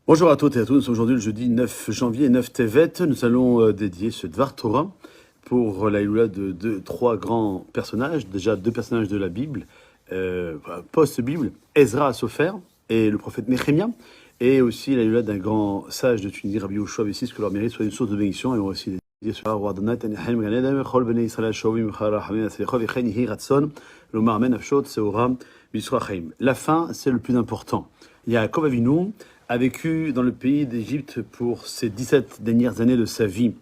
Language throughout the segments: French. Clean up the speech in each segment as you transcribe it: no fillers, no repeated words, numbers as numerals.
Bonjour à toutes et à tous. Aujourd'hui, le jeudi 9 janvier, 9 Tevet, nous allons dédier ce Dvar Torah pour la Iloula de trois grands personnages. Déjà, deux personnages de la Bible, post-Bible, Ezra Sofer et le prophète Néhémia. Et aussi la Iloula d'un grand sage de Tunisie, Rabbi Yoshua Bessis, que leur mérite soit une source de bénédiction. Et on va aussi dédier ce roi Adonai, Tenehem, Ganedem, Chol Bnei Israël, Shovim, Charahamim, Aselichov, Echen, Yehi, Ratson, Lomar, Amen, Afshot, Seora, Bisra, Chaim. La fin, c'est le plus important. Yaakov Avinu a vécu dans le pays d'Égypte pour ses 17 dernières années de sa vie,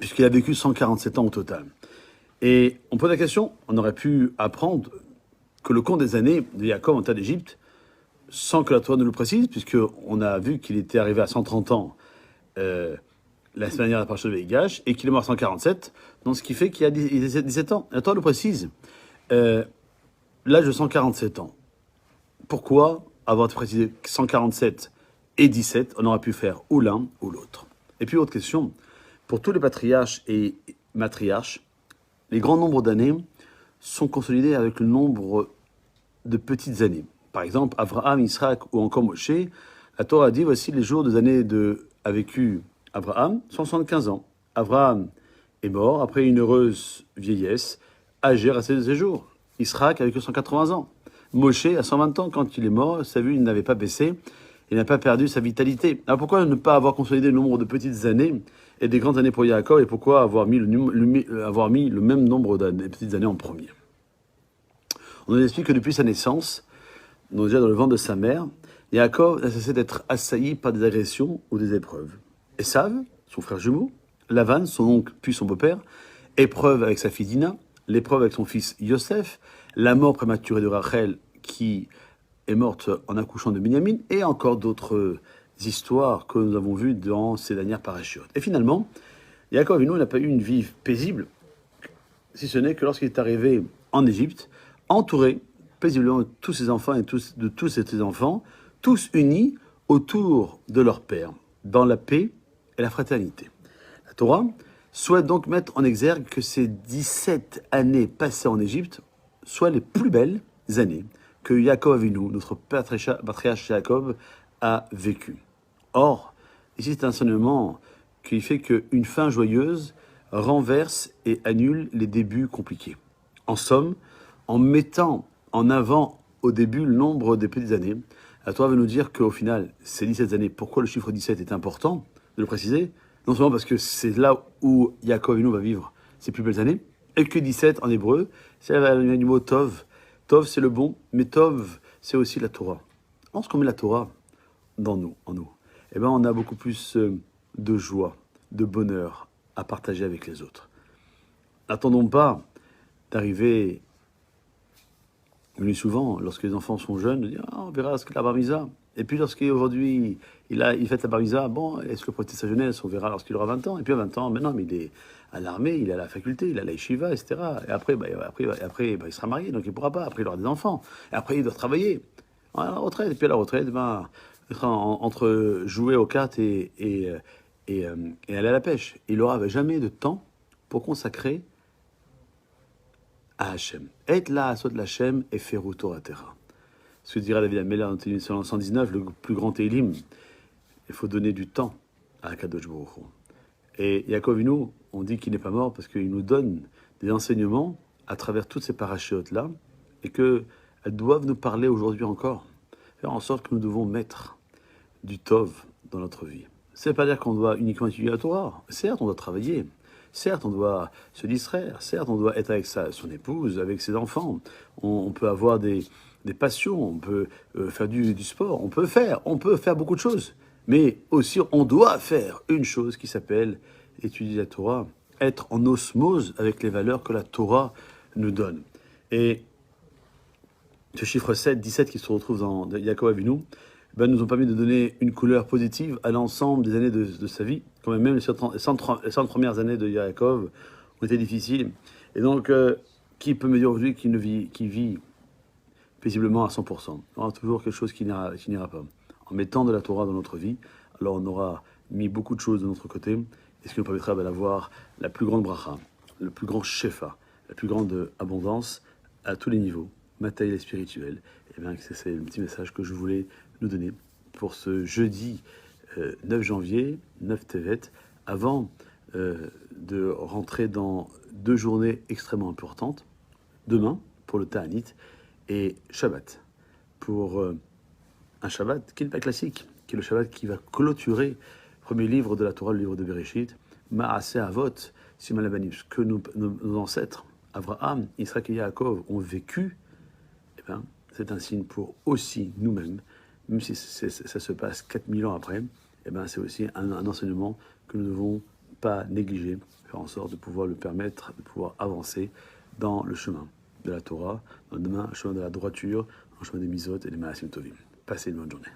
puisqu'il a vécu 147 ans au total. Et on pose la question, on aurait pu apprendre que le compte des années de Yaakov en terre d'Égypte, sans que la Torah ne le précise, puisqu'on a vu qu'il était arrivé à 130 ans la semaine dernière à la partir de Végash, et qu'il est mort à 147, donc ce qui fait qu'il a 17 ans. La Torah le précise. L'âge de 147 ans. Pourquoi avoir précisé 147 et 17, on aurait pu faire ou l'un ou l'autre. Et puis, autre question, pour tous les patriarches et matriarches, les grands nombres d'années sont consolidés avec le nombre de petites années. Par exemple, Abraham, Isaac ou encore Moshe, la Torah a dit, voici les jours des années a vécu Abraham, 175 ans. Abraham est mort après une heureuse vieillesse, âgé à ses jours. Isaac a vécu 180 ans. Moshe, à 120 ans, quand il est mort, sa vue n'avait pas baissé, il n'a pas perdu sa vitalité. Alors pourquoi ne pas avoir consolidé le nombre de petites années et des grandes années pour Yaakov, et pourquoi avoir mis le même nombre de petites années en premier? On nous explique que depuis sa naissance, donc déjà dans le ventre de sa mère, Yaakov n'a cessé d'être assailli par des agressions ou des épreuves. Esav, son frère jumeau, Lavan, son oncle puis son beau-père, épreuve avec sa fille Dina, l'épreuve avec son fils Yosef, la mort prématurée de Rachel qui est morte en accouchant de Binyamin, et encore d'autres histoires que nous avons vues dans ces dernières parachutes. Et finalement, Yaakov Avinu n'a pas eu une vie paisible, si ce n'est que lorsqu'il est arrivé en Égypte, entouré paisiblement de tous ses enfants et de tous ses enfants, tous unis autour de leur père, dans la paix et la fraternité. La Torah souhaite donc mettre en exergue que ces 17 années passées en Égypte soient les plus belles années que Yaakov Avinu, notre patriarche Yaakov, a vécu. Or, ici c'est un enseignement qui fait qu'une fin joyeuse renverse et annule les débuts compliqués. En somme, en mettant en avant au début le nombre des petites années, la Torah veut nous dire qu'au final, ces 17 années, pourquoi le chiffre 17 est important de le préciser? Non seulement parce que c'est là où Yaakov Avinu va vivre ses plus belles années, et que 17 en hébreu, c'est le mot Tov. Tov, c'est le bon, mais Tov, c'est aussi la Torah. Lorsqu'on met la Torah en nous, eh ben on a beaucoup plus de joie, de bonheur à partager avec les autres. N'attendons pas d'arriver, on souvent, lorsque les enfants sont jeunes, de dire « on verra ce que la bar mitzvah ». Et puis lorsqu'aujourd'hui, il fête la bar mitzvah, bon, est-ce que pour sa jeunesse, on verra lorsqu'il aura 20 ans. Et puis à 20 ans, maintenant, mais il est à l'armée, il est à la faculté, il est à la yeshiva, etc. Et après, il sera marié, donc il ne pourra pas. Après, il aura des enfants. Et après, il doit travailler. À la retraite. Et puis à la retraite, il sera entre jouer aux cartes et aller à la pêche. Il n'aura jamais de temps pour consacrer à Hachem. Et là, soit de Hachem et Ferou Torah Terra. Ce que dira David Améler dans Télim 119, le plus grand Télim, il faut donner du temps à Akadosh Baruch Hu. Et Yaakov Avinu, on dit qu'il n'est pas mort parce qu'il nous donne des enseignements à travers toutes ces parachutes-là, et qu'elles doivent nous parler aujourd'hui encore. Faire en sorte que nous devons mettre du Tov dans notre vie. Ça ne veut pas dire qu'on doit uniquement étudier la Torah. Certes, on doit travailler. Certes, on doit se distraire. Certes, on doit être avec son épouse, avec ses enfants. On peut avoir des passions, on peut faire du sport, on peut faire beaucoup de choses. Mais aussi, on doit faire une chose qui s'appelle étudier la Torah, être en osmose avec les valeurs que la Torah nous donne. Et ce chiffre 7, 17 qui se retrouve dans Yaakov Avinu, nous ont permis de donner une couleur positive à l'ensemble des années de sa vie. Quand même les 100 premières années de Yaakov ont été difficiles. Et donc, qui peut me dire aujourd'hui qui vit paisiblement à 100%? Il y aura toujours quelque chose qui n'ira pas. En mettant de la Torah dans notre vie, alors on aura mis beaucoup de choses de notre côté, et ce qui nous permettra d'avoir la plus grande bracha, le plus grand shefa, la plus grande abondance à tous les niveaux, matériel et spirituel. Et bien, c'est le petit message que je voulais nous donner pour ce jeudi 9 janvier, 9 Tevet, avant de rentrer dans 2 journées extrêmement importantes. Demain, pour le Ta'anit, et Shabbat, pour un Shabbat qui n'est pas classique, qui est le Shabbat qui va clôturer le premier livre de la Torah, le livre de Bereshit, Ma'aseh Avot, Siman Labanim, ce que nos ancêtres, Abraham, Israël et Yaakov, ont vécu, eh ben, c'est un signe pour aussi nous-mêmes, même si ça se passe 4000 ans après, eh ben, c'est aussi un enseignement que nous ne devons pas négliger, faire en sorte de pouvoir le permettre, de pouvoir avancer dans le chemin de la Torah, dans le chemin de la droiture, dans le chemin des mitzvot et des maasim tovim. Passez une bonne journée.